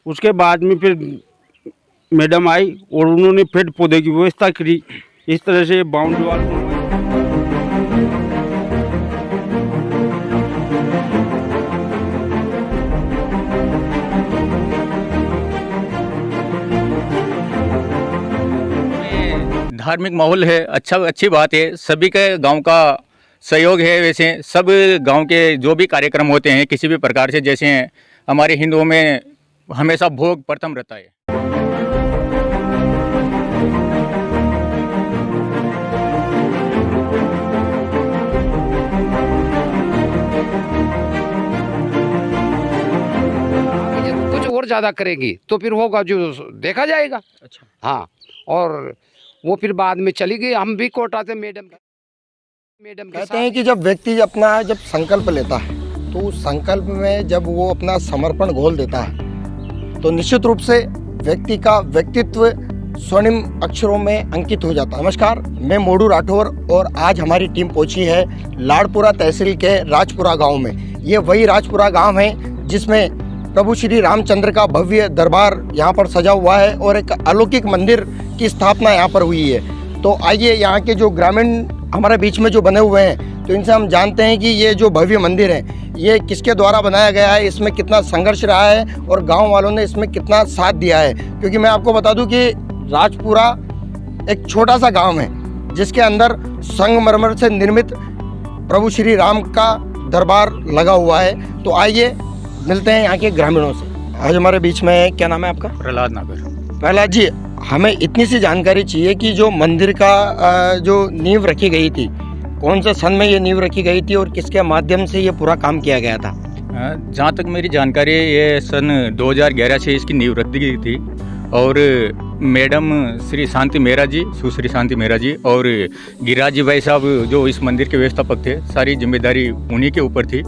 उसके बाद में फिर मैडम आई और उन्होंने पेड़ पौधे की व्यवस्था करी। इस तरह से बाउंड्री वाल धार्मिक माहौल है, अच्छी बात है। सभी के गांव का सहयोग है। वैसे सब गांव के जो भी कार्यक्रम होते हैं किसी भी प्रकार से, जैसे हमारे हिंदुओं में हमेशा भोग प्रथम रहता है। कुछ और ज़्यादा करेगी तो फिर होगा जो देखा जाएगा। अच्छा, हाँ, और वो फिर बाद में चली गई। हम भी कोर्ट आते मैडम के कहते हैं कि जब व्यक्ति अपना संकल्प लेता है तो उस संकल्प में जब वो अपना समर्पण घोल देता है तो निश्चित रूप से व्यक्ति का व्यक्तित्व स्वर्णिम अक्षरों में अंकित हो जाता है। नमस्कार, मैं मोडू राठौर और आज हमारी टीम पहुंची है लाड़पुरा तहसील के राजपुरा गांव में। ये वही राजपुरा गांव है जिसमें प्रभु श्री रामचंद्र का भव्य दरबार यहाँ पर सजा हुआ है और एक अलौकिक मंदिर की स्थापना यहाँ पर हुई है। तो आइए यहाँ के जो ग्रामीण हमारे बीच में जो बने हुए हैं तो इनसे हम जानते हैं कि ये जो भव्य मंदिर है ये किसके द्वारा बनाया गया है, इसमें कितना संघर्ष रहा है और गांव वालों ने इसमें कितना साथ दिया है। क्योंकि मैं आपको बता दूं कि राजपुरा एक छोटा सा गांव है जिसके अंदर संगमरमर से निर्मित प्रभु श्री राम का दरबार लगा हुआ है। तो आइए मिलते हैं यहाँ के ग्रामीणों से। आज हमारे बीच में, क्या नाम है आपका? प्रहलाद नागर। प्रहलाद जी, हमें इतनी सी जानकारी चाहिए कि जो मंदिर का जो नींव रखी गई थी, कौन से सन में ये नींव रखी गई थी और किसके माध्यम से ये पूरा काम किया गया था? जहाँ तक मेरी जानकारी है ये सन 2011 से इसकी नींव रख दी गई थी और मैडम श्री शांति मेहरा जी, सुश्री शांति मेहरा जी और गिरिराज जी भाई साहब जो इस मंदिर के व्यवस्थापक थे, सारी जिम्मेदारी उन्हीं के ऊपर थी।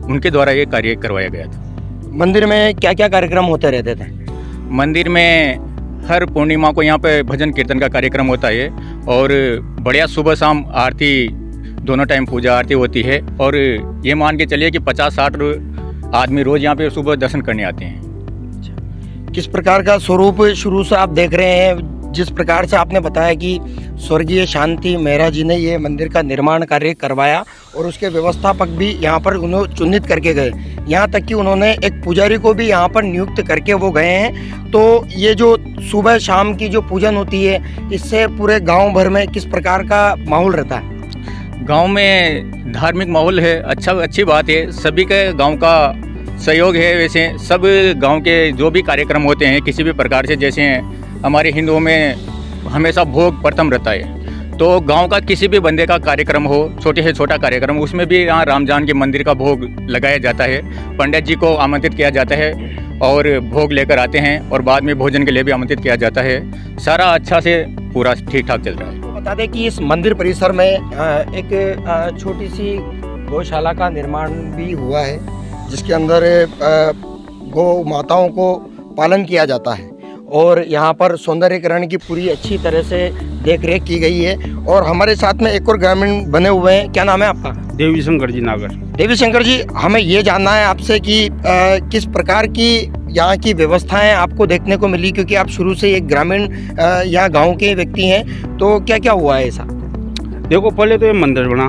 उनके द्वारा ये कार्य करवाया गया था। मंदिर में क्या क्या कार्यक्रम होते रहते थे? मंदिर में हर पूर्णिमा को यहाँ पे भजन कीर्तन का कार्यक्रम होता है और बढ़िया सुबह शाम आरती, दोनों टाइम पूजा आरती होती है। और ये मान के चलिए कि 50-60 आदमी रोज़ यहाँ पे सुबह दर्शन करने आते हैं। किस प्रकार का स्वरूप शुरू से आप देख रहे हैं? जिस प्रकार से आपने बताया कि स्वर्गीय शांति मेहरा जी ने ये मंदिर का निर्माण कार्य करवाया और उसके व्यवस्थापक भी यहाँ पर उन्हें चुनित करके गए, यहाँ तक कि उन्होंने एक पुजारी को भी यहाँ पर नियुक्त करके वो गए हैं। तो ये जो सुबह शाम की जो पूजन होती है, इससे पूरे गांव भर में किस प्रकार का माहौल रहता है? गांव में धार्मिक माहौल है, अच्छी बात है। सभी के गांव का सहयोग है। वैसे सब गांव के जो भी कार्यक्रम होते हैं किसी भी प्रकार से, जैसे हमारे हिंदुओं में हमेशा भोग प्रथम रहता है। तो गांव का किसी भी बंदे का कार्यक्रम हो, छोटे से छोटा कार्यक्रम, उसमें भी यहाँ रामजान के मंदिर का भोग लगाया जाता है। पंडित जी को आमंत्रित किया जाता है और भोग लेकर आते हैं और बाद में भोजन के लिए भी आमंत्रित किया जाता है। सारा अच्छा से पूरा ठीक ठाक चल रहा है। तो बता दें कि इस मंदिर परिसर में एक छोटी सी गौशाला का निर्माण भी हुआ है जिसके अंदर गौ माताओं को पालन किया जाता है और यहाँ पर सौंदर्यीकरण की पूरी अच्छी तरह से देख रेख की गई है। और हमारे साथ में एक और ग्रामीण बने हुए हैं। क्या नाम है आपका? देवी शंकर जी नागर। देवी शंकर जी, हमें ये जानना है आपसे कि किस प्रकार की यहाँ की व्यवस्थाएं आपको देखने को मिली, क्योंकि आप शुरू से एक ग्रामीण यहाँ गाँव के व्यक्ति हैं। तो क्या क्या हुआ है ऐसा? देखो, पहले तो ये मंदिर बना,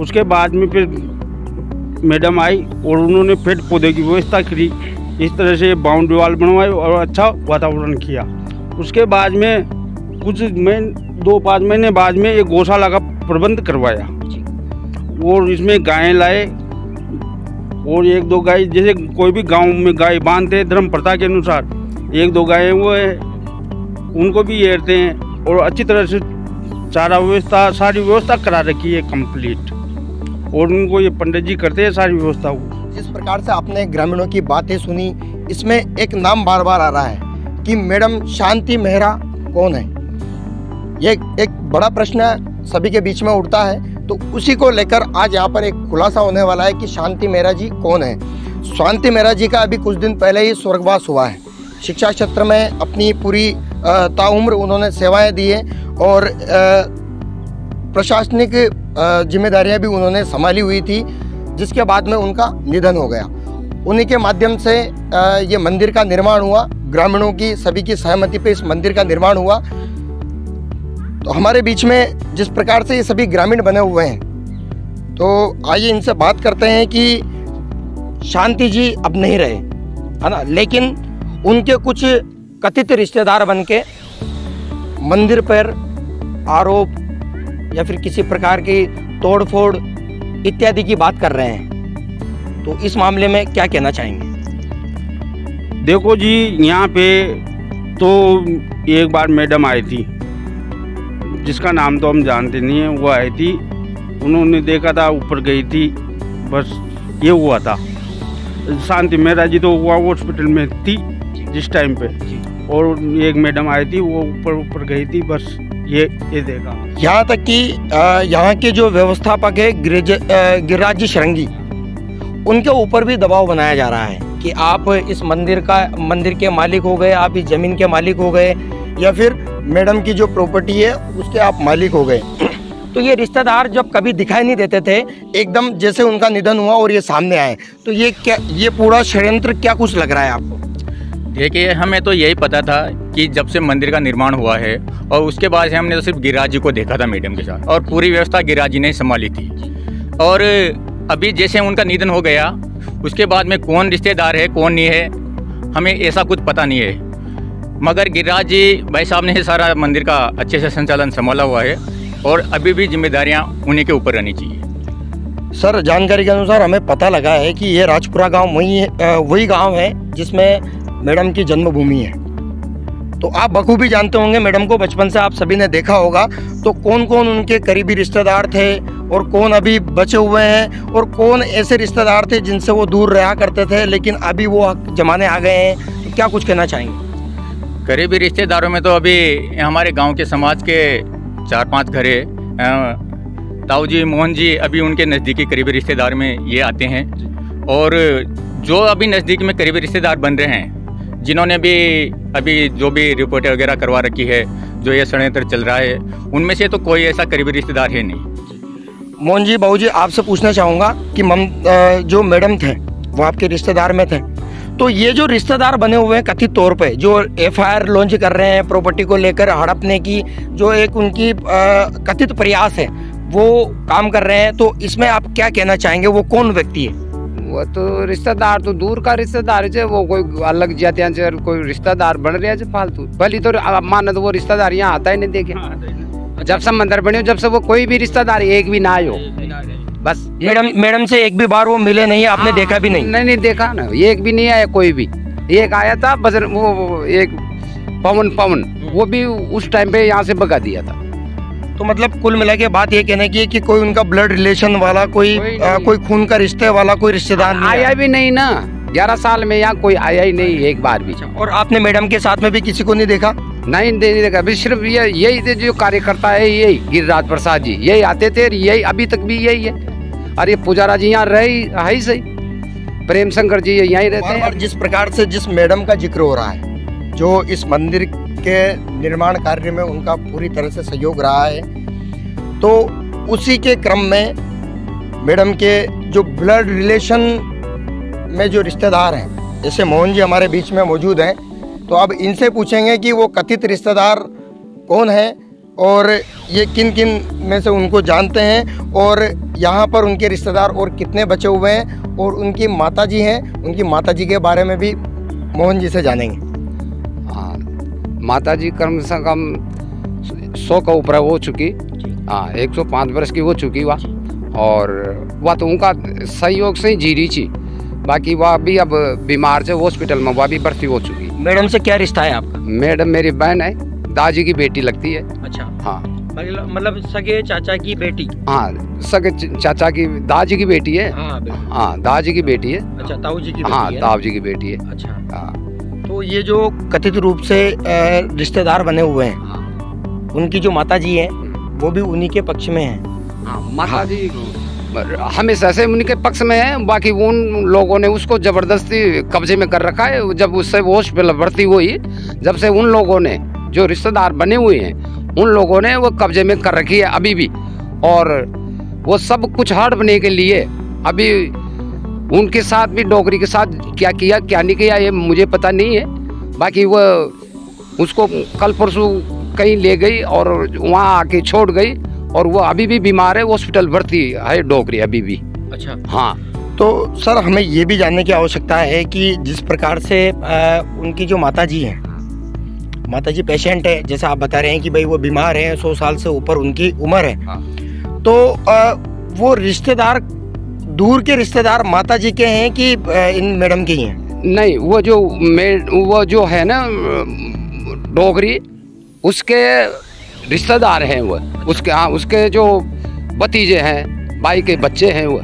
उसके बाद में फिर मैडम आई और उन्होंने पेड़ पौधे की व्यवस्था करी। इस तरह से बाउंड्री वाल बनवाई और अच्छा वातावरण किया। उसके बाद में कुछ 2-5 महीने बाद में एक गौशाला का प्रबंध करवाया और इसमें गायें लाए और 1-2 गाय, जैसे कोई भी गांव में गाय बांधते धर्म प्रथा के अनुसार, 1-2 गायें वो है उनको भी येरते हैं और अच्छी तरह से चारा व्यवस्था, सारी व्यवस्था करा रखी है कंप्लीट। और उनको ये पंडित जी करते हैं सारी व्यवस्था को। जिस प्रकार से आपने ग्रामीणों की बातें सुनी, इसमें एक नाम बार बार आ रहा है कि मैडम शांति मेहरा कौन है। ये एक बड़ा प्रश्न सभी के बीच में उठता है, तो उसी को लेकर आज यहाँ पर एक खुलासा होने वाला है कि शांति मेहरा जी कौन है। शांति मेहरा जी का अभी कुछ दिन पहले ही स्वर्गवास हुआ है। शिक्षा क्षेत्र में अपनी पूरी ताउम्र उन्होंने सेवाएं दी हैं और प्रशासनिक जिम्मेदारियां भी उन्होंने संभाली हुई थी, जिसके बाद में उनका निधन हो गया। उन्हीं के माध्यम से ये मंदिर का निर्माण हुआ। ग्रामीणों की सभी की सहमति पे इस मंदिर का निर्माण हुआ। तो हमारे बीच में जिस प्रकार से ये सभी ग्रामीण बने हुए हैं, तो आइए इनसे बात करते हैं कि शांति जी अब नहीं रहे, है ना, लेकिन उनके कुछ कथित रिश्तेदार बन के मंदिर पर आरोप या फिर किसी प्रकार की तोड़फोड़ इत्यादि की बात कर रहे हैं। तो इस मामले में क्या कहना चाहेंगे? देखो जी, यहाँ पे तो एक बार मैडम आई थी, जिसका नाम तो हम जानते नहीं हैं, वो आई थी, उन्होंने देखा था, ऊपर गई थी, बस ये हुआ था। शांति मेहरा जी तो वो हॉस्पिटल में थी जिस टाइम पे, और एक मैडम आई थी, वो ऊपर गई थी, बस ये देखा। यहाँ तक कि यहाँ के जो व्यवस्थापक है गिरिराज जी शरंगी, उनके ऊपर भी दबाव बनाया जा रहा है कि आप इस मंदिर के मालिक हो गए, आप इस जमीन के मालिक हो गए, या फिर मैडम की जो प्रॉपर्टी है उसके आप मालिक हो गए। तो ये रिश्तेदार जब कभी दिखाई नहीं देते थे, एकदम जैसे उनका निधन हुआ और ये सामने आए, तो ये पूरा षड्यंत्र क्या कुछ लग रहा है आपको? देखिए, हमें तो यही पता था कि जब से मंदिर का निर्माण हुआ है, और उसके बाद से हमने तो सिर्फ गिरिराज जी को देखा था मैडम के साथ, और पूरी व्यवस्था गिरिराज जी ने संभाली थी। और अभी जैसे उनका निधन हो गया, उसके बाद में कौन रिश्तेदार है कौन नहीं है, हमें ऐसा कुछ पता नहीं है। मगर गिरिराज जी भाई साहब ने सारा मंदिर का अच्छे से संचालन संभाला हुआ है, और अभी भी जिम्मेदारियां उन्हीं के ऊपर रहनी चाहिए। सर, जानकारी के अनुसार हमें पता लगा है कि ये राजपुरा गांव वही गांव है जिसमें मैडम की जन्मभूमि है। तो आप बखूबी जानते होंगे मैडम को, बचपन से आप सभी ने देखा होगा। तो कौन कौन उनके करीबी रिश्तेदार थे और कौन अभी बचे हुए हैं, और कौन ऐसे रिश्तेदार थे जिनसे वो दूर रहा करते थे लेकिन अभी वो जमाने आ गए हैं, तो क्या कुछ कहना चाहेंगे? करीबी रिश्तेदारों में तो अभी हमारे गांव के समाज के 4-5 घर है। ताऊ जी, मोहन जी अभी उनके नज़दीकी करीबी रिश्तेदार में ये आते हैं। और जो अभी नज़दीक में करीबी रिश्तेदार बन रहे हैं, जिन्होंने भी अभी जो भी रिपोर्ट वगैरह करवा रखी है, जो ये षड्यंत्र चल रहा है, उनमें से तो कोई ऐसा करीबी रिश्तेदार है नहीं। मोहन जी, बाबू जी, आपसे पूछना चाहूँगा कि जो मैडम थे वो आपके रिश्तेदार में थे, तो ये जो रिश्तेदार बने हुए हैं कथित तौर पे, जो एफआईआर लॉन्च कर रहे हैं प्रॉपर्टी को लेकर हड़पने की, जो एक उनकी कथित प्रयास है, वो काम कर रहे हैं, तो इसमें आप क्या कहना चाहेंगे? वो कौन व्यक्ति है? वो तो रिश्तेदार तो दूर का रिश्तेदार है, वो कोई अलग जातियां से कोई रिश्तेदार बन रहे हैं फालतू। भली तो माना तो वो रिश्तेदार यहाँ आता ही नहीं देखे। जब से मंदिर बने, जब से वो कोई भी रिश्तेदार एक भी ना आयो, बस। मैडम से एक भी बार वो मिले नहीं, आपने देखा भी नहीं? नहीं देखा ना, एक भी नहीं आया कोई भी। एक आया था बस, वो एक पवन, वो भी उस टाइम पे यहाँ से भगा दिया था। तो मतलब कुल मिला के बात ये कहने की है कि कोई उनका ब्लड रिलेशन वाला, कोई खून का रिश्ते वाला कोई रिश्तेदार नहीं आया भी नहीं ना। 11 साल में यहाँ कोई आया ही नहीं एक बार भी। और आपने मैडम के साथ में भी किसी को नहीं देखा? नहीं देखा, अभी सिर्फ यही थे जो कार्यकर्ता है, यही गिरिराज प्रसाद जी यही आते थे, यही अभी तक भी यही है। और ये पुजारा जी यहाँ है ही सही, प्रेम शंकर जी यहीं रहते हैं। जिस प्रकार से जिस मैडम का जिक्र हो रहा है, जो इस मंदिर के निर्माण कार्य में उनका पूरी तरह से सहयोग रहा है, तो उसी के क्रम में मैडम के जो ब्लड रिलेशन में जो रिश्तेदार हैं, जैसे मोहन जी हमारे बीच में मौजूद हैं, तो अब इनसे पूछेंगे कि वो कथित रिश्तेदार कौन है और ये किन किन में से उनको जानते हैं, और यहाँ पर उनके रिश्तेदार और कितने बचे हुए हैं, और उनकी माताजी हैं, उनकी माताजी के बारे में भी मोहन जी से जानेंगे। हाँ, माताजी कम से कम 100 का ऊपर हो चुकी। हाँ, 105 वर्ष की हो चुकी वह, और वह तो उनका सहयोग से ही जी रही थी। बाकी वह भी अब बीमार से हॉस्पिटल में, वह भी भर्ती हो चुकी। मैडम से क्या रिश्ता है आपका? मैडम मेरी बहन है, दाजी की बेटी लगती है। अच्छा, हाँ, मतलब सगे चाचा की बेटी? हाँ, सगे चाचा की, दाजी की बेटी है। हाँ, दाजी की बेटी है। अच्छा, ताऊ जी की बेटी? हाँ, ताऊ जी की बेटी है। अच्छा, हाँ। तो ये जो कथित रूप से रिश्तेदार बने हुए हैं, उनकी जो माताजी हैं वो भी उन्हीं के पक्ष में हैं। हाँ, माताजी हमेशा से उनके पक्ष में है। बाकी उन लोगों ने उसको जबरदस्ती कब्जे में कर रखा है। जब उससे वो हॉस्पिटल भर्ती हुई, जब से उन लोगों ने, जो रिश्तेदार बने हुए हैं, उन लोगों ने वो कब्जे में कर रखी है अभी भी। और वो सब कुछ हड़पने के लिए अभी उनके साथ भी डोगरी के साथ क्या किया क्या नहीं किया ये मुझे पता नहीं है। बाकी वो उसको कल परसों कहीं ले गई और वहाँ आके छोड़ गई और वो अभी भी बीमार है, हॉस्पिटल भर्ती है डोगरी अभी भी। अच्छा, हाँ। तो सर हमें ये भी जानने की आवश्यकता है कि जिस प्रकार से उनकी जो माताजी हैं, माताजी पेशेंट है, जैसे आप बता रहे हैं कि भाई वो बीमार है, 100 साल से ऊपर उनकी उम्र है। हाँ। तो वो रिश्तेदार, दूर के रिश्तेदार माताजी के हैं कि इन मैडम के ही हैं? नहीं, वो जो है ना डोगरी, उसके रिश्तेदार हैं वो, उसके हाँ उसके जो भतीजे हैं, भाई के बच्चे हैं वो।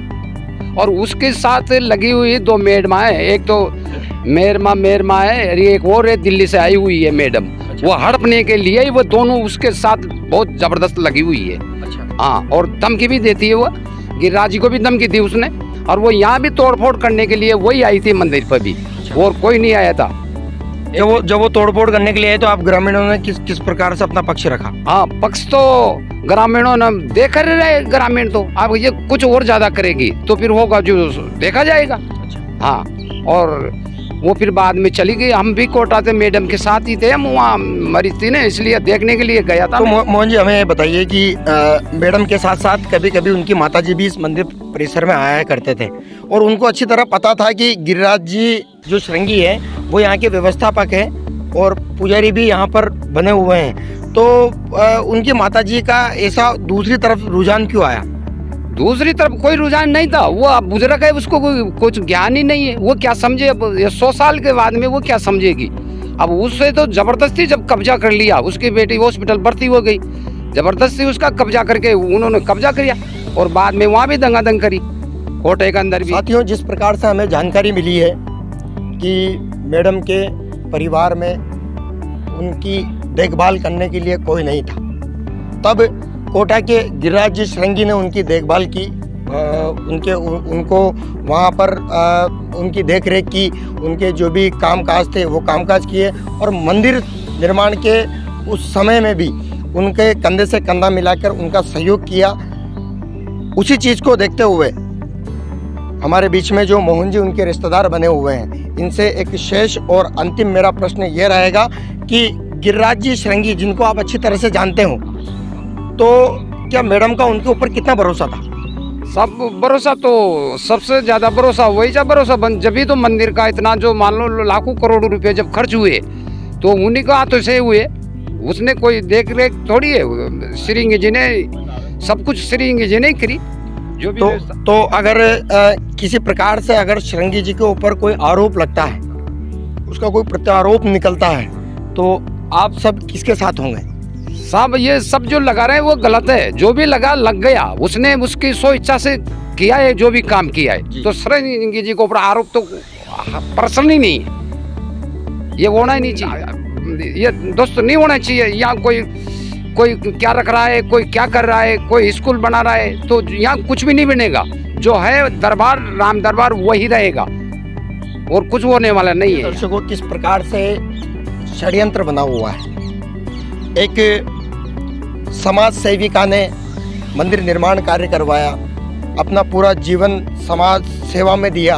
और उसके साथ लगी हुई 2 मैडम है, एक तो मेरमा है और एक और है दिल्ली से आई हुई है मैडम। वो हड़पने के लिए वो दोनों उसके साथ बहुत जबरदस्त लगी हुई है। अच्छा। हाँ, और धमकी भी देती है वो, गिरिराज जी को भी धमकी दी उसने। और वो यहाँ भी तोड़फोड़ करने के लिए वही आई थी मंदिर पर भी, और कोई नहीं आया था। जब वो तोड़फोड़ करने के लिए आए तो आप ग्रामीणों ने किस प्रकार से अपना पक्ष रखा? हाँ, पक्ष तो ग्रामीणों ने देख रहे, ग्रामीण तो अब ये कुछ और ज्यादा करेगी तो फिर होगा जो देखा जाएगा। हाँ, और वो फिर बाद में चली गई। हम भी कोटा थे, मैडम के साथ ही थे, हम वहाँ मरी थी ना, इसलिए देखने के लिए गया था। तो मोहन जी हमें बताइए कि मैडम के साथ साथ कभी कभी उनकी माताजी भी इस मंदिर परिसर में आया करते थे और उनको अच्छी तरह पता था कि गिरिराज जी जो श्रृंगी है वो यहाँ के व्यवस्थापक है और पुजारी भी यहाँ पर बने हुए हैं। तो उनकी माताजी का ऐसा दूसरी तरफ रुझान क्यों आया? दूसरी तरफ कोई रुझान नहीं था, वो अब बुजुर्ग है, उसको कुछ ज्ञान ही नहीं है। वो क्या समझे अब 100 साल के बाद में वो क्या समझेगी? अब उससे तो जबरदस्ती जब कब्जा कर लिया, उसकी बेटी हॉस्पिटल भर्ती हो गई, जबरदस्ती उसका कब्जा करके उन्होंने कब्जा किया और बाद में वहाँ भी दंगादंग करी कोटे के अंदर भी। साथियों, जिस प्रकार से हमें जानकारी मिली है कि मैडम के परिवार में उनकी देखभाल करने के लिए कोई नहीं था, तब कोटा के गिरिराज जी श्रृंगी ने उनकी देखभाल की, उनको वहाँ पर उनकी देखरेख की, उनके जो भी कामकाज थे वो कामकाज किए और मंदिर निर्माण के उस समय में भी उनके कंधे से कंधा मिलाकर उनका सहयोग किया। उसी चीज़ को देखते हुए हमारे बीच में जो मोहन जी उनके रिश्तेदार बने हुए हैं, इनसे एक शेष और अंतिम मेरा प्रश्न ये रहेगा कि गिरिराज जी श्रृंगी जिनको आप अच्छी तरह से जानते हो, तो क्या मैडम का उनके ऊपर कितना भरोसा था? सब भरोसा तो सबसे ज्यादा भरोसा वही जब भरोसा बन, जब भी तो मंदिर का इतना जो मान लो लाखों करोड़ों रुपए जब खर्च हुए तो उन्हीं का हाथों से हुए। उसने कोई देख रेख थोड़ी है, श्रृंगी जी ने सब कुछ श्रृंगी जी ने करी जो भी। तो अगर किसी प्रकार से अगर श्रृंगी जी के ऊपर कोई आरोप लगता है, उसका कोई प्रत्यारोप निकलता है, तो आप सब किसके साथ होंगे? सब ये सब जो लगा रहे हैं वो गलत है। जो भी लग गया, उसने उसकी सो इच्छा से किया है जो भी काम किया है। तो श्रृंगी जी के ऊपर आरोप तो पर्सन ही नहीं है, ये होना ही नहीं चाहिए, ये दोस्त नहीं होना चाहिए। यहाँ कोई क्या रख रहा है, कोई क्या कर रहा है, कोई स्कूल बना रहा है, तो यहाँ कुछ भी नहीं बनेगा। जो है दरबार, राम दरबार वही रहेगा और कुछ होने वाला नहीं है। दर्शकों, किस प्रकार से षड्यंत्र बना हुआ है। एक समाज सेविका ने मंदिर निर्माण कार्य करवाया, अपना पूरा जीवन समाज सेवा में दिया,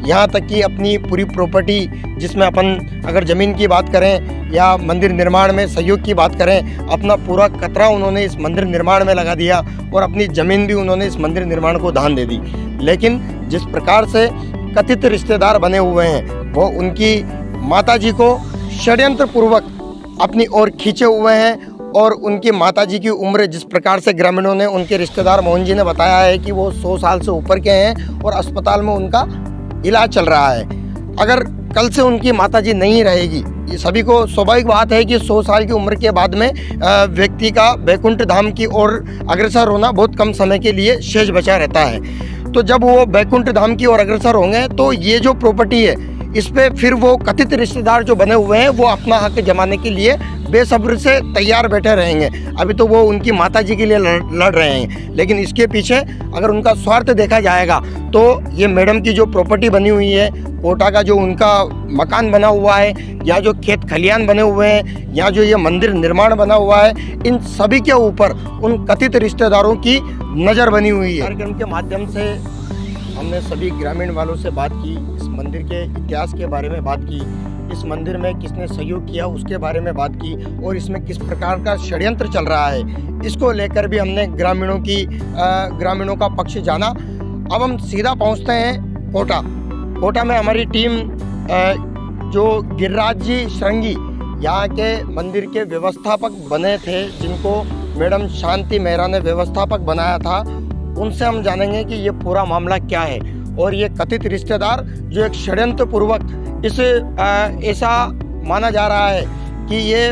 यहाँ तक कि अपनी पूरी प्रॉपर्टी, जिसमें अपन अगर ज़मीन की बात करें या मंदिर निर्माण में सहयोग की बात करें, अपना पूरा कतरा उन्होंने इस मंदिर निर्माण में लगा दिया और अपनी ज़मीन भी उन्होंने इस मंदिर निर्माण को दान दे दी। लेकिन जिस प्रकार से कथित रिश्तेदार बने हुए हैं, वो उनकी माताजी को षड्यंत्र पूर्वक अपनी ओर खींचे हुए हैं और उनकी माताजी की उम्र, जिस प्रकार से ग्रामीणों ने, उनके रिश्तेदार मोहन जी ने बताया है कि वो 100 साल से ऊपर के हैं और अस्पताल में उनका इलाज चल रहा है। अगर कल से उनकी माताजी नहीं रहेगी, ये सभी को स्वाभाविक बात है कि 100 साल की उम्र के बाद में व्यक्ति का वैकुंठ धाम की ओर अग्रसर होना बहुत कम समय के लिए शेष बचा रहता है। तो जब वो वैकुंठ धाम की ओर अग्रसर होंगे तो ये जो प्रॉपर्टी है, इस पे फिर वो कथित रिश्तेदार जो बने हुए हैं वो अपना हक जमाने के लिए बेसब्र से तैयार बैठे रहेंगे। अभी तो वो उनकी माताजी के लिए लड़ रहे हैं, लेकिन इसके पीछे अगर उनका स्वार्थ देखा जाएगा तो ये मैडम की जो प्रॉपर्टी बनी हुई है, कोटा का जो उनका मकान बना हुआ है, या जो खेत खलियान बने हुए हैं, या जो ये मंदिर निर्माण बना हुआ है, इन सभी के ऊपर उन कथित रिश्तेदारों की नज़र बनी हुई है। कार्यक्रम के माध्यम से हमने सभी ग्रामीण वालों से बात की, इस मंदिर के इतिहास के बारे में बात की, इस मंदिर में किसने सहयोग किया उसके बारे में बात की और इसमें किस प्रकार का षड्यंत्र चल रहा है, इसको लेकर भी हमने ग्रामीणों का पक्ष जाना। अब हम सीधा पहुंचते हैं कोटा में हमारी टीम जो गिरिराज जी श्रृंगी यहाँ के मंदिर के व्यवस्थापक बने थे, जिनको मैडम शांति मेहरा ने व्यवस्थापक बनाया था, उनसे हम जानेंगे कि ये पूरा मामला क्या है और ये कथित रिश्तेदार जो एक षड्यंत्र पूर्वक ऐसा माना जा रहा है कि ये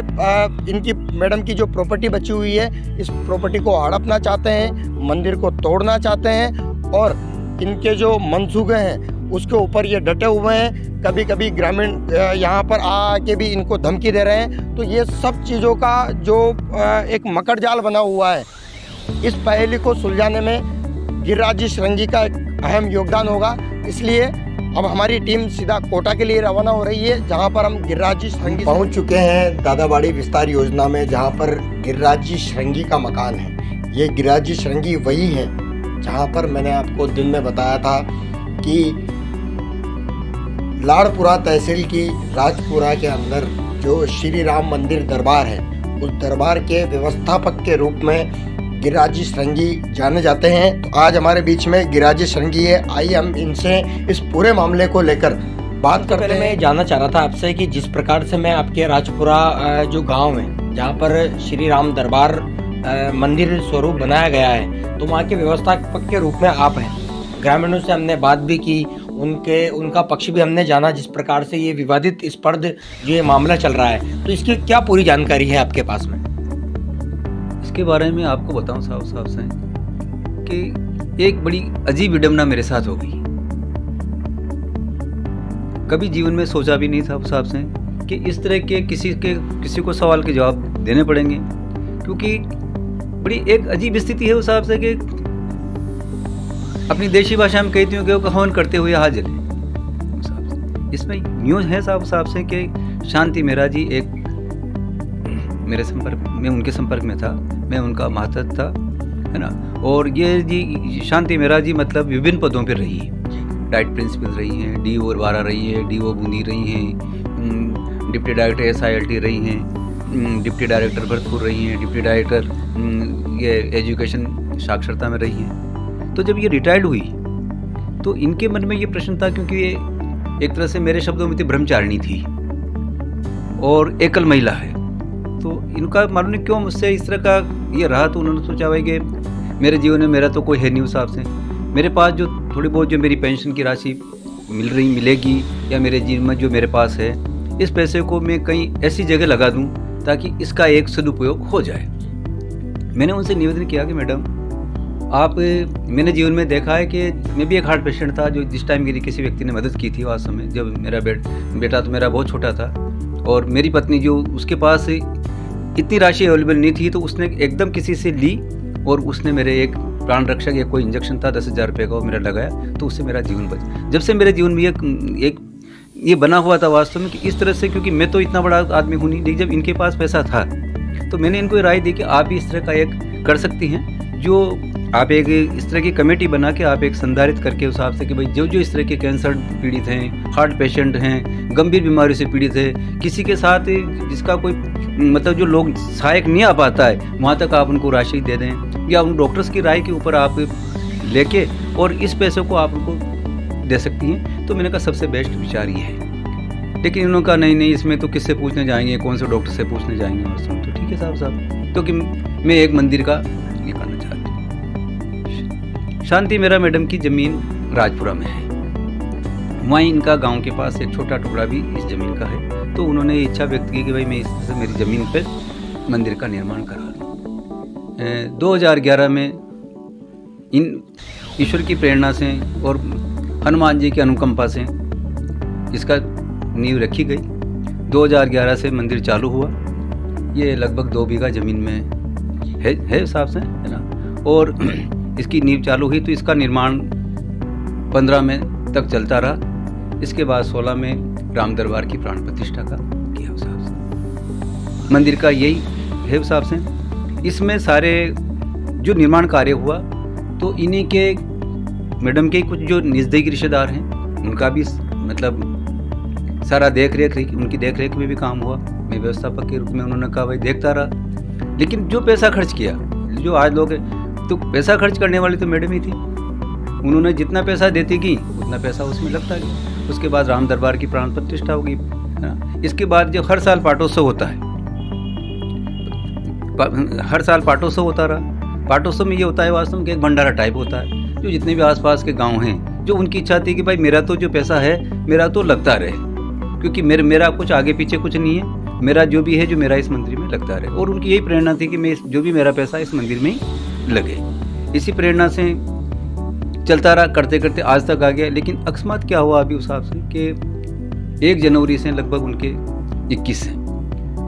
इनकी मैडम की जो प्रॉपर्टी बची हुई है, इस प्रॉपर्टी को हड़पना चाहते हैं, मंदिर को तोड़ना चाहते हैं और इनके जो मंसूबे हैं उसके ऊपर ये डटे हुए हैं। कभी कभी ग्रामीण यहाँ पर आके भी इनको धमकी दे रहे हैं। तो ये सब चीज़ों का जो एक मकड़ जाल बना हुआ है, इस पहेली को सुलझाने में गिरिराज जी श्रृंगी का एक अहम योगदान होगा। इसलिए अब हमारी टीम सीधा कोटा के लिए रवाना हो रही है, जहाँ पर हम गिरिराज जी श्रृंगी पहुँच चुके हैं दादाबाड़ी विस्तार योजना में, जहाँ पर गिरिराज जी श्रृंगी का मकान है। ये गिरिराज जी श्रृंगी वही है जहाँ पर मैंने आपको दिन में बताया था कि लाड़पुरा तहसील की राजपुरा के अंदर जो श्री राम मंदिर दरबार है, उस दरबार के व्यवस्थापक के रूप में गिरिराज जी श्रृंगी जाने जाते हैं। तो आज हमारे बीच में गिरिराज जी श्रृंगी है। आइए हम इनसे इस पूरे मामले को लेकर बात करते हैं। मैं जानना चाह रहा था आपसे कि जिस प्रकार से मैं आपके राजपुरा जो गांव है, जहां पर श्री राम दरबार मंदिर स्वरूप बनाया गया है, तो वहाँ के व्यवस्थापक के रूप में आप हैं। ग्रामीणों से हमने बात भी की, उनका पक्ष भी हमने जाना, जिस प्रकार से ये विवादित स्पर्ध जो ये मामला चल रहा है। तो इसकी क्या पूरी जानकारी है आपके पास में? इसके बारे में आपको बताऊं साफ से कि एक बड़ी अजीब विडंबना मेरे साथ हो गई। कभी जीवन में सोचा भी नहीं था साहब से कि इस तरह के किसी को सवाल के जवाब देने पड़ेंगे, क्योंकि बड़ी एक अजीब स्थिति है उस साहब से कि अपनी देशी भाषा में कहती हूँ कि हवन करते हुए हाथ जले। इसमें न्यूज़ है साहब से कि शांति मेहरा जी एक मैं उनके संपर्क में था, मैं उनका महत्व था, है ना। और ये जी शांति मेहरा जी मतलब विभिन्न पदों पर रही है, डाइट प्रिंसिपल रही हैं, DO वारा रही है, DO बूंदी रही हैं, डिप्टी डायरेक्टर SILT रही हैं, डिप्टी डायरेक्टर भरतपुर रही हैं, डिप्टी डायरेक्टर ये एजुकेशन साक्षरता में रही हैं। तो जब ये रिटायर्ड हुई तो इनके मन में ये प्रश्न था, क्योंकि ये एक तरह से मेरे शब्दों में थी ब्रह्मचारिणी थी और एकल महिला है, तो इनका मालूम नहीं क्यों मुझसे इस तरह का ये रहा। तो उन्होंने सोचा भाई कि मेरे जीवन में मेरा तो कोई है नहीं उस हिसाब से, मेरे पास जो थोड़ी बहुत जो मेरी पेंशन की राशि मिलेगी या मेरे जीवन में जो मेरे पास है, इस पैसे को मैं कहीं ऐसी जगह लगा दूं ताकि इसका एक सदुपयोग हो जाए। मैंने उनसे निवेदन किया कि मैडम मैंने जीवन में देखा है कि मैं भी एक हार्ट पेशेंट था, जो जिस टाइम मेरी किसी व्यक्ति ने मदद की थी उस समय, जब मेरा बेटा तो मेरा बहुत छोटा था और मेरी पत्नी जो उसके पास इतनी राशि अवेलेबल नहीं थी, तो उसने एकदम किसी से ली और उसने मेरे एक प्राण रक्षक या कोई इंजेक्शन था 10,000 रुपये का, वो मेरा लगाया, तो उससे मेरा जीवन बचा। जब से मेरे जीवन में एक ये बना हुआ था वास्तव में कि इस तरह से, क्योंकि मैं तो इतना बड़ा आदमी हूँ नहीं, लेकिन जब इनके पास पैसा था तो मैंने इनको राय दी कि आप भी इस तरह का एक कर सकती हैं, जो आप एक इस तरह की कमेटी बना के आप एक संधारित करके उस हिसाब से कि भाई जो इस तरह के कैंसर पीड़ित हैं, हार्ट पेशेंट हैं, गंभीर बीमारी से पीड़ित है, किसी के साथ जिसका कोई मतलब जो लोग सहायक नहीं आ पाता है, वहाँ तक आप उनको राशि दे दें या उन डॉक्टर्स की राय के ऊपर आप लेके और इस पैसे को आप उनको दे सकती हैं। तो मैंने कहा सबसे बेस्ट विचार ये है, लेकिन उन्होंने कहा नहीं इसमें तो किससे पूछने जाएंगे, कौन से डॉक्टर से पूछने जाएंगे। और तो ठीक है साहब, क्योंकि मैं एक मंदिर का ये करना चाहता हूँ। शांति मेहरा मैडम की ज़मीन राजपुरा में है, वहीं इनका गांव के पास एक छोटा टुकड़ा भी इस ज़मीन का है। तो उन्होंने इच्छा व्यक्त की कि भाई मैं इस तरह से मेरी ज़मीन पर मंदिर का निर्माण करा लूँ। 2011 में इन ईश्वर की प्रेरणा से और हनुमान जी की अनुकंपा से इसका नींव रखी गई। 2011 से मंदिर चालू हुआ। ये लगभग 2 बीघा ज़मीन में है हिसाब से, है ना। और इसकी नींव चालू हुई तो इसका निर्माण 15 में तक चलता रहा। इसके बाद 16 में राम दरबार की प्राण प्रतिष्ठा का किया हिसाब से। मंदिर का यही है हिसाब से। इसमें सारे जो निर्माण कार्य हुआ तो इन्हीं के मैडम के कुछ जो नज़दीकी रिश्तेदार हैं उनका भी मतलब सारा देख रेख उनकी देख रेख में भी काम हुआ। मैं व्यवस्थापक के रूप में उन्होंने कहा भाई देखता रहा। लेकिन जो पैसा खर्च किया, जो आज लोग तो पैसा खर्च करने वाली तो मैडम ही थी। उन्होंने जितना पैसा देती गई उतना पैसा उसमें लगता गया। उसके बाद राम दरबार की प्राण प्रतिष्ठा होगी, है ना। इसके बाद जो हर साल पाटोत्सव होता है, हर साल पाटोत्सव होता रहा। पाटोत्सव में ये होता है वास्तव में एक भंडारा टाइप होता है, जो जितने भी आसपास के गांव हैं, जो उनकी इच्छा थी कि भाई मेरा तो जो पैसा है मेरा तो लगता रहे, क्योंकि मेरा कुछ आगे पीछे कुछ नहीं है, मेरा जो भी है जो मेरा इस मंदिर में लगता रहे। और उनकी यही प्रेरणा थी कि मैं जो भी मेरा पैसा इस मंदिर में ही लगे। इसी प्रेरणा से चलता रहा, करते करते आज तक आ गया। लेकिन अकस्मात क्या हुआ अभी उस हिसाब से कि 1 जनवरी से लगभग उनके 21 हैं,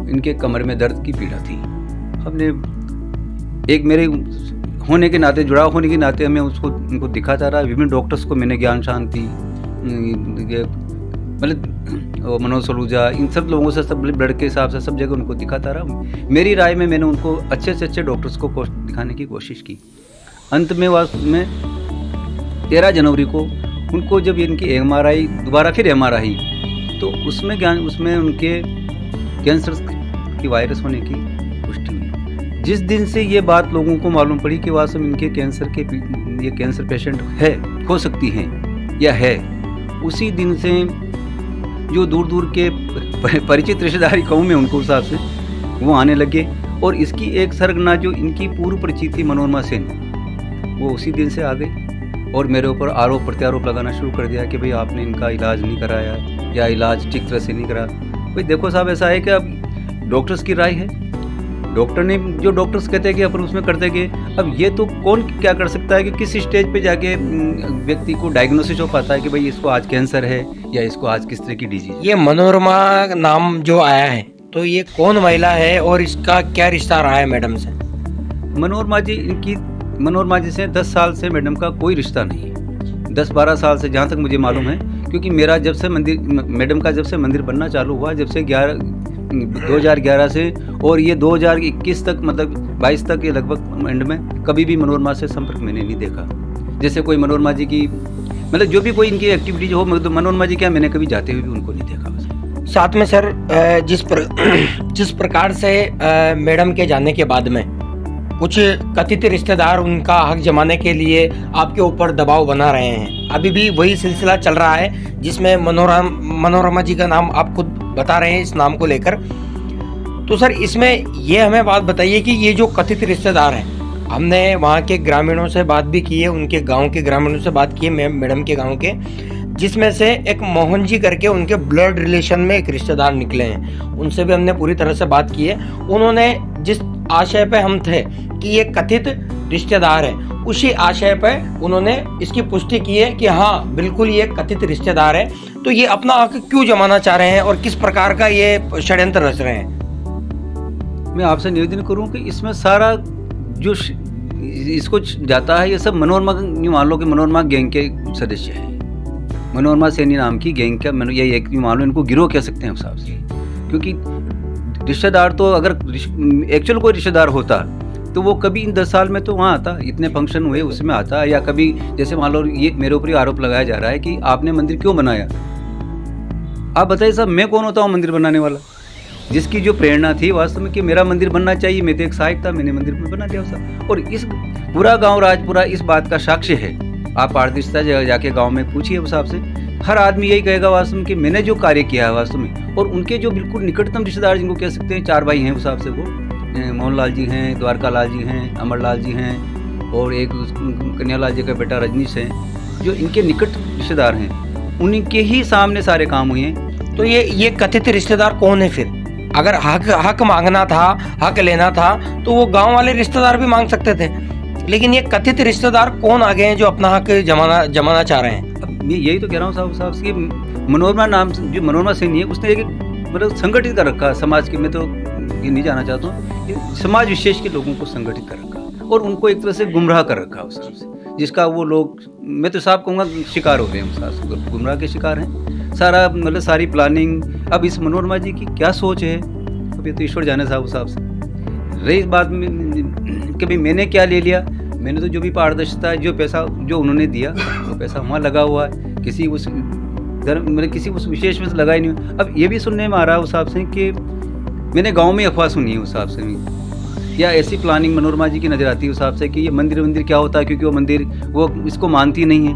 इनके कमर में दर्द की पीड़ा थी। हमने एक मेरे होने के नाते, जुड़ाव होने के नाते हमें उनको दिखाता रहा। विभिन्न डॉक्टर्स को मैंने ज्ञान शांति मतलब मनोज सलूजा, इन सब लोगों से, सब ब्लड के हिसाब से सब जगह उनको दिखाता रहा। मेरी राय में मैंने उनको अच्छे से अच्छे डॉक्टर्स को दिखाने की कोशिश की। अंत में वास्तव में 13 जनवरी को उनको जब इनकी MRI दोबारा फिर MRI, तो उसमें उनके कैंसर की वायरस होने की पुष्टि हुई। जिस दिन से ये बात लोगों को मालूम पड़ी कि वास्तव में इनके ये कैंसर पेशेंट हो सकती हैं या है, उसी दिन से जो दूर दूर के परिचित रिश्तेदारी कहूँ मैं उनको हिसाब से वो आने लगे। और इसकी एक सरगना जो इनकी पूर्व परिचित थी मनोरमा सेन, वो उसी दिन से आ गई और मेरे ऊपर आरोप प्रत्यारोप लगाना शुरू कर दिया कि भाई आपने इनका इलाज नहीं कराया या इलाज ठीक तरह से नहीं करा। भाई देखो साहब, ऐसा है कि अब डॉक्टर्स की राय है, डॉक्टर ने जो डॉक्टर्स कहते हैं कि अपन उसमें करते गए। अब ये तो कौन क्या कर सकता है कि किस स्टेज पे जाके व्यक्ति को डायग्नोसिस हो पाता है कि भाई इसको आज कैंसर है या इसको आज किस तरह की डिजीज। ये मनोरमा नाम जो आया है, तो ये कौन महिला है और इसका क्या रिश्ता रहा है मैडम से? मनोरमा जी से 10 साल से मैडम का कोई रिश्ता नहीं है, 10-12 साल से जहाँ तक मुझे मालूम है। क्योंकि मेरा जब से मैडम का जब से मंदिर बनना चालू हुआ, जब से 2011 से और ये 2021 तक मतलब 22 तक ये लगभग एंड में कभी भी मनोरमा से संपर्क मैंने नहीं देखा। जैसे कोई मनोरमा जी की मतलब जो भी कोई इनकी एक्टिविटीज हो, मतलब मनोरमा जी क्या मैंने कभी जाते हुए भी उनको नहीं देखा। साथ में सर जिस प्रकार से मैडम के जाने के बाद में कुछ कथित रिश्तेदार उनका हक जमाने के लिए आपके ऊपर दबाव बना रहे हैं, अभी भी वही सिलसिला चल रहा है जिसमें मनोरमा जी का नाम आप खुद बता रहे हैं इस नाम को लेकर। तो सर इसमें ये हमें बात बताइए कि ये जो कथित रिश्तेदार हैं, हमने वहाँ के ग्रामीणों से बात भी की है, उनके गांव के ग्रामीणों से बात की है मैडम के गांव के, जिसमें से एक मोहन जी करके उनके ब्लड रिलेशन में एक रिश्तेदार निकले हैं, उनसे भी हमने पूरी तरह से बात की है। उन्होंने जिस आशय पे हम थे कि ये कथित रिश्तेदार है, उसी आशय पे उन्होंने इसकी पुष्टि की है कि हाँ बिल्कुल ये कथित रिश्तेदार है। तो ये अपना हक क्यों जमाना चाह रहे हैं और किस प्रकार का ये षड्यंत्र रच रहे हैं? मैं आपसे निवेदन करूं कि इसमें सारा जो इसको जाता है ये सब मनोरमा, मान लो कि मनोरमा गैंग के सदस्य हैं, मनोरमा सैनी नाम की गैंग का ये एक मान लो इनको गिरोह कह सकते हैं उस हिसाब से। क्योंकि रिश्तेदार तो अगर एक्चुअल कोई रिश्तेदार होता तो वो कभी इन 10 साल में तो वहाँ आता, इतने फंक्शन हुए उसमें आता, या कभी जैसे मान लो ये मेरे ऊपर आरोप लगाया जा रहा है कि आपने मंदिर क्यों बनाया। आप बताइए साहब, मैं कौन होता हूँ मंदिर बनाने वाला? जिसकी जो प्रेरणा थी वास्तव में कि मेरा मंदिर बनना चाहिए, मैं तो एक सहायक था, मैंने मंदिर बना दिया साहब। और इस पूरा गाँव राजपुरा इस बात का साक्ष्य है। आप आर्थिकता जाके गाँव में पूछिए उस हिसाब से, हर आदमी यही कहेगा वास्तव में कि मैंने जो कार्य किया है वास्तव में। और उनके जो बिल्कुल निकटतम रिश्तेदार जिनको कह सकते हैं, 4 भाई हैं उस हिसाब से, वो मोहनलाल जी हैं, द्वारका लाल जी हैं, अमरलाल जी हैं और एक कन्यालाल जी का बेटा रजनीश है, जो इनके निकट रिश्तेदार हैं, उनके ही सामने सारे काम हुए हैं। तो ये कथित रिश्तेदार कौन है फिर? अगर हक मांगना था, हक लेना था, तो वो गांव वाले रिश्तेदार भी मांग सकते थे, लेकिन ये कथित रिश्तेदार कौन आ गए हैं जो अपना हक जमाना चाह रहे हैं? अब मैं यही तो कह रहा हूँ साहब कि मनोरमा नाम जो मनोरमा सैनी है, उसने एक मतलब संगठित कर रखा समाज के, मैं तो ये नहीं जाना चाहता हूँ, समाज विशेष के लोगों को संगठित कर रखा और उनको एक तरह से गुमराह कर रखा उस हिसाब से, जिसका वो लोग मैं तो साहब कहूँगा शिकार हो गए हैं, उस हिसाब से गुमराह के शिकार हैं। सारा मतलब सारी प्लानिंग, अब इस मनोरमा जी की क्या सोच है, अब ये तो ईश्वर जाने साहब उस हिसाब से। रही इस बात में कि भाई मैंने क्या ले लिया, मैंने तो जो भी पारदर्शिता, जो पैसा जो उन्होंने दिया वो पैसा वहाँ लगा हुआ है, किसी उस धर्म मतलब किसी उस विशेष में से लगा ही नहीं। अब ये भी सुनने में आ रहा है उस हिसाब से कि मैंने गांव में अफवाह सुनी है उस हिसाब से, या ऐसी प्लानिंग मनोरमा जी की नज़र आती है उस हिसाब से कि ये मंदिर क्या होता है, क्योंकि वो मंदिर वो इसको मानती नहीं है,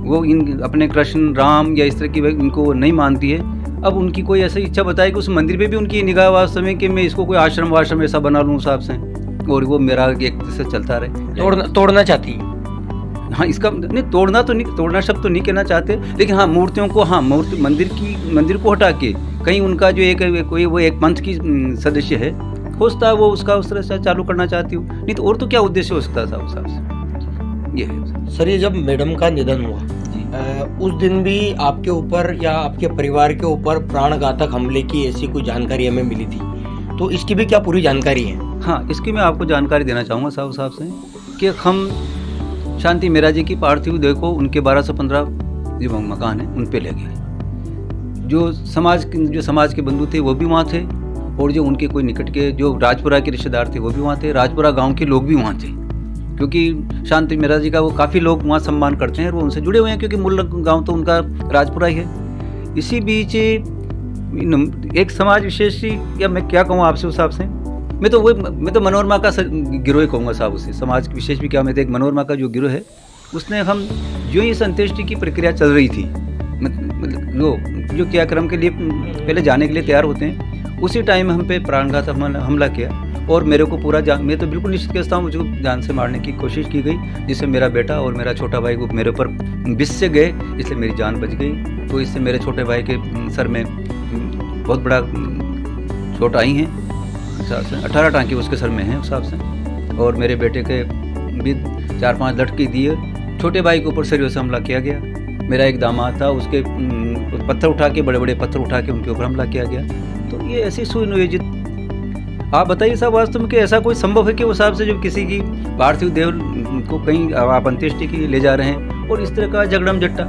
वो इन अपने कृष्ण राम या इस तरह की इनको नहीं मानती है। अब उनकी कोई ऐसी इच्छा बताए कि उस मंदिर पे भी उनकी निगाह वास्तव में कि मैं इसको कोई आश्रम वाश्रम ऐसा बना लूँ उस हिसाब से, और वो मेरा एक से चलता रहे। तोड़ना चाहती है। हाँ, इसका नहीं तोड़ना शब्द तो नहीं कहना चाहते, लेकिन हाँ मूर्तियों को, हाँ मंदिर को हटा के कहीं उनका जो एक पंथ की सदस्य है खोजता है, वो उसका उस तरह से चालू करना चाहती हूँ, नहीं तो और तो क्या उद्देश्य हो सकता था उस हिसाब से। ये है सर, ये जब मैडम का निधन हुआ उस दिन भी आपके ऊपर या आपके परिवार के ऊपर प्राणघातक हमले की ऐसी कोई जानकारी हमें मिली थी, तो इसकी भी क्या पूरी जानकारी है? हाँ, इसकी मैं आपको जानकारी देना चाहूँगा साहब से कि हम शांति मेहरा जी की पार्थिव देह को उनके 1215 जो मकान है उन पे ले गए। जो समाज के बंधु थे वो भी वहाँ थे, और जो उनके कोई निकट के जो राजपुरा के रिश्तेदार थे वो भी वहाँ थे, राजपुरा गांव के लोग भी वहाँ थे, क्योंकि शांति मेहरा जी का वो काफ़ी लोग वहाँ सम्मान करते हैं और वो उनसे जुड़े हुए हैं, क्योंकि मूल गांव तो उनका राजपुरा ही है। इसी बीच एक समाज विशेष, या मैं क्या कहूँ आपसे उस हिसाब से, मैं तो मनोरमा का गिरोह कहूँगा साहब उसे, समाज विशेष भी क्या, मैं तो एक मनोरमा का जो गिरोह है उसने हम जो ही संतेष्टि की प्रक्रिया चल रही थी, मतलब जो क्रियाक्रम के लिए पहले जाने के लिए तैयार होते हैं, उसी टाइम हम पे प्राणघात हमला किया, और मेरे को मैं तो बिल्कुल निश्चित कहता हूँ मुझको जान से मारने की कोशिश की गई, जिससे मेरा बेटा और मेरा छोटा भाई को मेरे ऊपर विष से गए, इसलिए मेरी जान बच गई। तो इससे मेरे छोटे भाई के सर में बहुत बड़ा चोट आई है, 18 टांके उसके सर में हैं उस हिसाब से, और मेरे बेटे के भी 4-5 लटके दिए। छोटे भाई के ऊपर शरीर से हमला किया गया। मेरा एक दामाद था, उसके बड़े बड़े पत्थर उठा के उनके ऊपर हमला किया गया। तो ये ऐसी सुनियोजित, आप बताइए साहब वास्तव में कि ऐसा कोई संभव है कि उस हिसाब से जब किसी की पार्थिव देह को कहीं आप अंत्येष्टि के लिए ले जा रहे हैं और इस तरह का झगड़म जट्टा,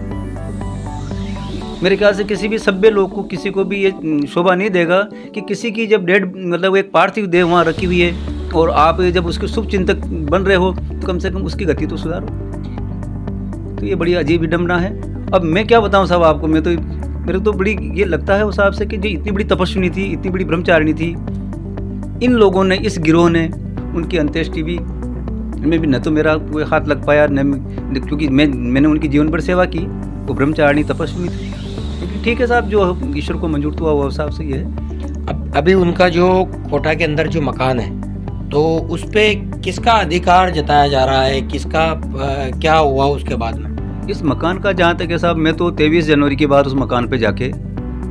मेरे ख्याल से किसी भी सभ्य लोग को, किसी को भी ये शोभा नहीं देगा कि किसी की जब डेड मतलब एक पार्थिव देह वहाँ रखी हुई है और आप जब उसके शुभ चिंतक बन रहे हो तो कम से कम उसकी गति तो सुधारो। तो ये बड़ी अजीब विडम्बना है। अब मैं क्या बताऊँ साहब आपको, मेरे तो बड़ी ये लगता है उस हिसाब से कि जो इतनी बड़ी तपस्विनी थी, इतनी बड़ी ब्रह्मचारिणी थी, इन लोगों ने, इस गिरोह ने उनकी अंत्येष्टि भी में भी न तो मेरा कोई हाथ लग पाया, न क्योंकि मैंने उनकी जीवन भर सेवा की, वो ब्रह्मचारिणी तपस्विनी थी। लेकिन ठीक है साहब, जो ईश्वर को मंजूर हुआ वो हिसाब से ये है। अभी उनका जो कोटा के अंदर जो मकान है, तो उस पर किसका अधिकार जताया जा रहा है, किसका क्या हुआ उसके बाद में? इस मकान का जहाँ तक है साहब, मैं तो 23 जनवरी के बाद उस मकान पे जाके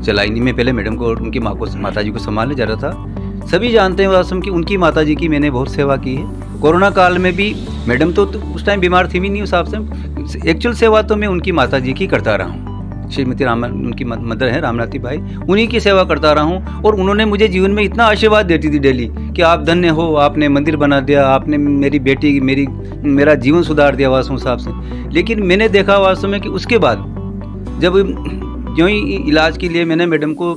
चलाई नहीं। मैं पहले मैडम को और उनकी माता जी को संभालने जा रहा था। सभी जानते हैं आश्रम की उनकी माता जी की मैंने बहुत सेवा की है। कोरोना काल में भी मैडम तो उस टाइम बीमार थी भी नहीं उस हिसाब से। एक्चुअल सेवा तो मैं उनकी माता जी की करता रहा हूँ। श्रीमती उनकी मदर है रामनाथी भाई, उन्हीं की सेवा करता रहा हूँ। और उन्होंने मुझे जीवन में इतना आशीर्वाद देती थी डेली कि आप धन्य हो, आपने मंदिर बना दिया, आपने मेरी बेटी मेरा जीवन सुधार दिया वास्तव हिसाब से। लेकिन मैंने देखा वास्तव में कि उसके बाद जब जो ही इलाज के लिए मैंने मैडम को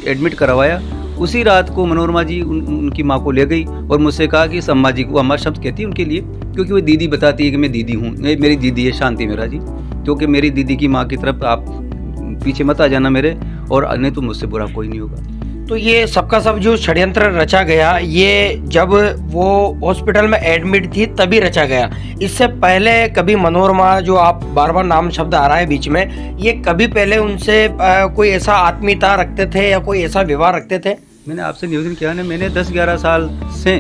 एडमिट करवाया, उसी रात को मनोरमा जी उनकी माँ को ले गई और मुझसे कहा कि इस अम्मा जी को, अम्मा शब्द कहती है उनके लिए क्योंकि वो दीदी बताती है कि मैं दीदी हूँ, मेरी दीदी है शांति मेहरा जी, क्योंकि मेरी दीदी की माँ की तरफ आप पीछे मत आ जाना मेरे, और नहीं तो मुझसे बुरा कोई नहीं होगा। तो ये सबका सब जो षड्यंत्र रचा गया, ये जब वो हॉस्पिटल में एडमिट थी तभी रचा गया। इससे पहले कभी मनोरमा, जो आप बार बार नाम शब्द आ रहा है बीच में, ये कभी पहले उनसे कोई ऐसा आत्मीयता रखते थे या कोई ऐसा व्यवहार रखते थे? मैंने आपसे निवेदन किया ना, मैंने 10-11 साल से,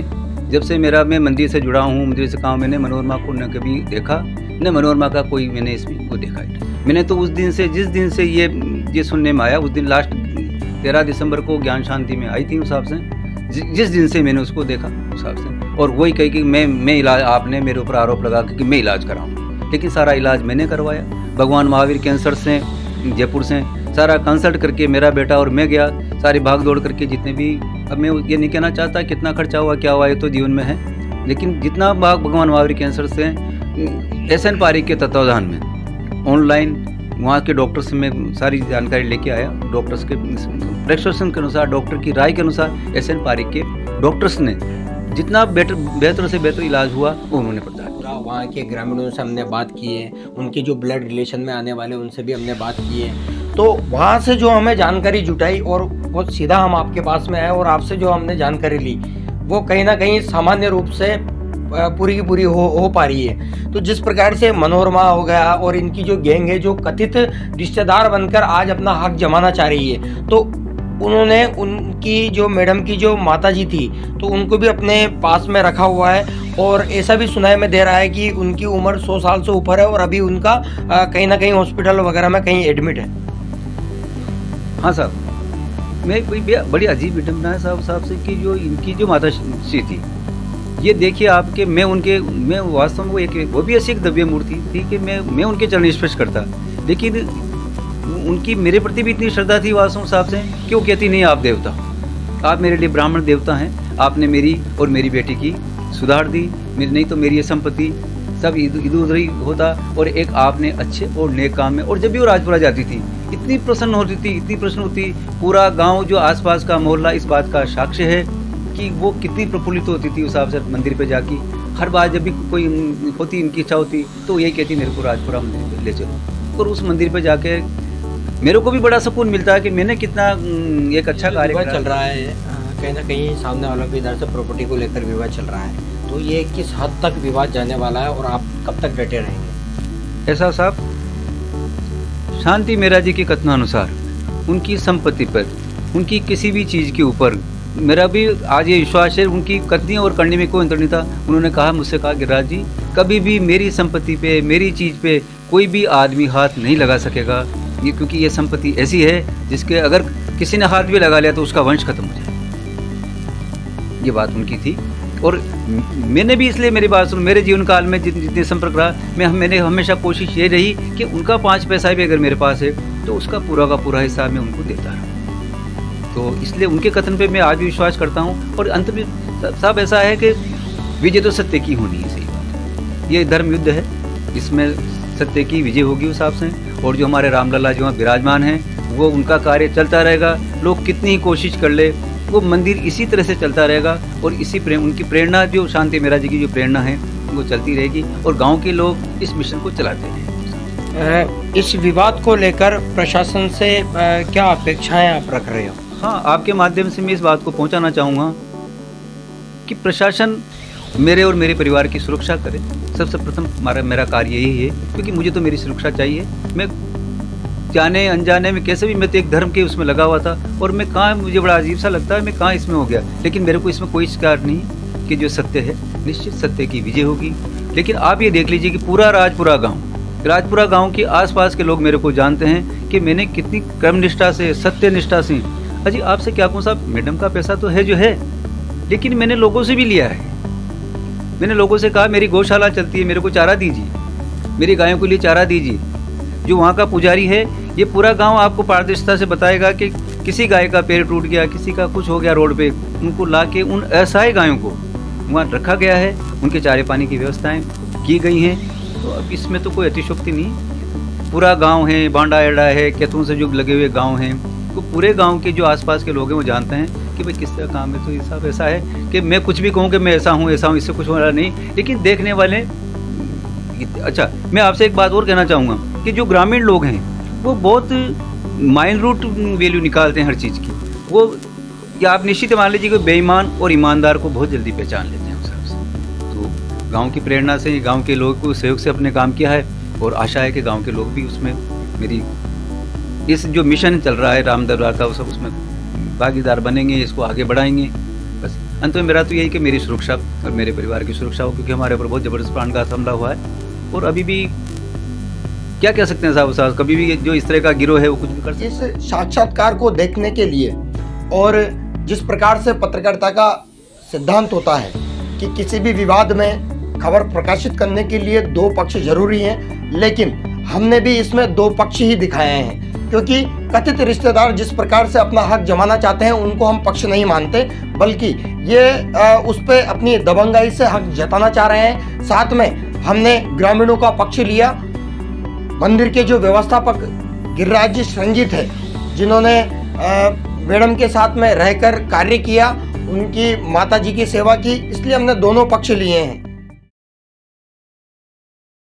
जब से मैं मंदिर से जुड़ा हूँ, मंदिर से काम, मैंने मनोरमा को न कभी देखा, न मनोरमा का कोई मैंने इसमें को देखा। मैंने तो उस दिन से, जिस दिन से ये सुनने में आया, उस दिन लास्ट 13 दिसंबर को ज्ञान शांति में आई थी उस हिसाब से, जिस दिन से मैंने उसको देखा उस हिसाब से। और वही कही कि मैं इलाज, आपने मेरे ऊपर आरोप लगा कि मैं इलाज कराऊँ, लेकिन सारा इलाज मैंने करवाया। भगवान महावीर कैंसर से जयपुर से सारा कंसल्ट करके मेरा बेटा और मैं गया, सारी भाग दौड़ करके जितने भी, अब मैं ये नहीं कहना चाहता कितना खर्चा हुआ क्या हुआ, ये तो जीवन में है, लेकिन जितना भाग भगवान महावीर कैंसर से SN पारिक के तत्वाधान में ऑनलाइन वहाँ के डॉक्टर से मैं सारी जानकारी लेके आया। डॉक्टर्स के प्रेस्क्रिप्शन के अनुसार, डॉक्टर की राय के अनुसार SN पारिक के डॉक्टर्स ने जितना बेहतर से बेहतर इलाज हुआ वो उन्होंने प्रदान किया। पूरा वहाँ के ग्रामीणों से हमने बात की है, उनके जो ब्लड रिलेशन में आने वाले उनसे भी हमने बात की है। तो वहाँ से जो हमें जानकारी जुटाई और बहुत सीधा हम आपके पास में आए और आपसे जो हमने जानकारी ली वो कहीं ना कहीं सामान्य रूप से पूरी की पूरी हो पा रही है। तो जिस प्रकार से मनोरमा हो गया और इनकी जो गैंग है जो कथित रिश्तेदार बनकर आज अपना हक जमाना चाह रही है, तो उन्होंने उनकी जो मैडम की जो माताजी थी तो उनको भी अपने पास में रखा हुआ है और ऐसा भी सुनाई में दे रहा है कि उनकी उम्र 100 साल से ऊपर है और अभी उनका कहीं ना कहीं हॉस्पिटल वगैरह में कहीं एडमिट है। हाँ साहब, मैं कोई बड़ी अजीब विडम्बना है साहब से कि जो इनकी जो माता श्री थी, ये देखिए आपके मैं वास्तव में वो भी ऐसी एक दिव्य मूर्ति थी कि मैं उनके चरण स्पर्श करता, लेकिन उनकी मेरे प्रति भी इतनी श्रद्धा थी वास्तव साहब से कि वो कहती नहीं आप देवता, आप मेरे लिए ब्राह्मण देवता हैं, आपने मेरी और मेरी बेटी की सुधार दी, नहीं तो मेरी ये संपत्ति सब इधर उधर ही होता। और एक आपने अच्छे और नेक काम में, और जब भी वो राजपुरा जाती थी इतनी प्रसन्न होती, पूरा गांव जो आसपास का मोहल्ला इस बात का साक्ष्य है कि वो कितनी प्रफुल्लित होती थी उस हिसाब से मंदिर पे जाके। हर बार जब भी कोई होती इनकी इच्छा होती तो यही कहती मेरे को राजपुरा मंदिर पे ले चलो, और उस मंदिर पे जाके मेरे को भी बड़ा सुकून मिलता है कि मैंने कितना एक अच्छा कार्य चल रहा है। कहीं ना कहीं सामने वालों की इधर से प्रॉपर्टी को लेकर विवाद चल रहा है, तो ये किस हद तक विवाद जाने वाला है और आप कब तक डटे रहेंगे? ऐसा साहब, शांति मेरा जी के कथनानुसार उनकी संपत्ति पर, उनकी किसी भी चीज़ के ऊपर मेरा भी आज ये विश्वास है, उनकी कथनी और करने में कोई अंतर नहीं था। उन्होंने कहा, मुझसे कहा गिरिराज जी कभी भी मेरी संपत्ति पे, मेरी चीज़ पे कोई भी आदमी हाथ नहीं लगा सकेगा, ये क्योंकि ये संपत्ति ऐसी है जिसके अगर किसी ने हाथ भी लगा लिया तो उसका वंश खत्म हो जाए। ये बात उनकी थी और मैंने भी इसलिए मेरी बात सुन, मेरे जीवन काल में जितने संपर्क रहा मैंने हमेशा कोशिश ये रही कि उनका 5 पैसा भी अगर मेरे पास है तो उसका पूरा का पूरा हिस्सा मैं उनको देता रहा। तो इसलिए उनके कथन पे मैं आज भी विश्वास करता हूँ। और अंत में साहब ऐसा है कि विजय तो सत्य की होनी है, सही बात है, ये धर्म युद्ध है, इसमें सत्य की विजय होगी उस हिसाब से। और जो हमारे रामलला जो विराजमान हैं वो उनका कार्य चलता रहेगा, लोग कितनी ही कोशिश कर ले वो मंदिर इसी तरह से चलता रहेगा और इसी उनकी प्रेरणा जो शांति मेरा जी की जो प्रेरणा है वो चलती रहेगी और गांव के लोग इस मिशन को चलाते हैं। इस विवाद को लेकर प्रशासन से क्या अपेक्षाएं आप रख रहे हो? हाँ, आपके माध्यम से मैं इस बात को पहुंचाना चाहूँगा कि प्रशासन मेरे और मेरे परिवार की सुरक्षा करे। सबसे प्रथम मेरा कार्य यही है, क्योंकि मुझे तो मेरी सुरक्षा चाहिए। मैं जाने अनजाने में कैसे भी, मैं तो एक धर्म के उसमें लगा हुआ था और मैं कहाँ, मुझे बड़ा अजीब सा लगता है मैं कहाँ इसमें हो गया, लेकिन मेरे को इसमें कोई शिकायत नहीं कि जो सत्य है निश्चित सत्य की विजय होगी। लेकिन आप ये देख लीजिए कि पूरा राजपुरा गाँव के आसपास के लोग मेरे को जानते हैं कि मैंने कितनी कर्म निष्ठा से, सत्य निष्ठा से, अजी आपसे क्या कहूँ साहब, मैडम का पैसा तो है जो है, लेकिन मैंने लोगों से भी लिया है। मैंने लोगों से कहा मेरी गौशाला चलती है, मेरे को चारा दीजिए, मेरी गायों के लिए चारा दीजिए। जो वहाँ का पुजारी है, ये पूरा गांव आपको पारदर्शिता से बताएगा कि किसी गाय का पैर टूट गया, किसी का कुछ हो गया रोड पे, उनको ला के उन असहाय गायों को वहाँ रखा गया है, उनके चारे पानी की व्यवस्थाएं की गई हैं। तो अब इसमें तो कोई अतिशोक्ति नहीं, पूरा गाँव है, बांडा एड़ा है, कैथों से जो लगे हुए गाँव हैं, तो पूरे गाँव के जो आसपास के लोग हैं वो जानते हैं कि भाई किस तरह काम है। तो ये सब ऐसा है कि मैं कुछ भी कहूँ कि मैं ऐसा हूँ, इससे कुछ हो रहा नहीं, लेकिन देखने वाले। अच्छा, मैं आपसे एक बात और कहना चाहूँगा कि जो ग्रामीण लोग हैं वो बहुत माइंड रूट वैल्यू निकालते हैं हर चीज़ की। वो या आप निश्चित मान लीजिए कि बेईमान और ईमानदार को बहुत जल्दी पहचान लेते हैं उस हिसाब से। तो गांव की प्रेरणा से, गांव के लोगों को सहयोग से अपने काम किया है और आशा है कि गांव के लोग भी उसमें मेरी इस जो मिशन चल रहा है राम दरबार का, वो सब उसमें भागीदार बनेंगे, इसको आगे बढ़ाएंगे। बस अंत में मेरा तो यही कि मेरी सुरक्षा और मेरे परिवार की सुरक्षा हो, क्योंकि हमारे ऊपर बहुत ज़बरदस्त प्राणघात हमला हुआ है और अभी भी क्या कह सकते हैं साहब, कभी भी जो इस तरह का गिरोह है वो कुछ भी कर सकते हैं। इस साक्षात्कार को देखने के लिए और जिस प्रकार से पत्रकारिता का सिद्धांत होता है कि किसी भी विवाद में खबर प्रकाशित करने के लिए 2 पक्ष जरूरी हैं, लेकिन हमने भी इसमें 2 पक्ष ही दिखाए हैं, क्योंकि कथित रिश्तेदार जिस प्रकार से अपना हक जमाना चाहते हैं उनको हम पक्ष नहीं मानते, बल्कि ये उस पर अपनी दबंगाई से हक जताना चाह रहे हैं। साथ में हमने ग्रामीणों का पक्ष लिया। मंदिर के जो व्यवस्थापक गिरिराज जी संजीत है, जिन्होंने मैडम के साथ में रहकर कार्य किया, उनकी माता जी की सेवा की, इसलिए हमने दोनों पक्ष लिए हैं।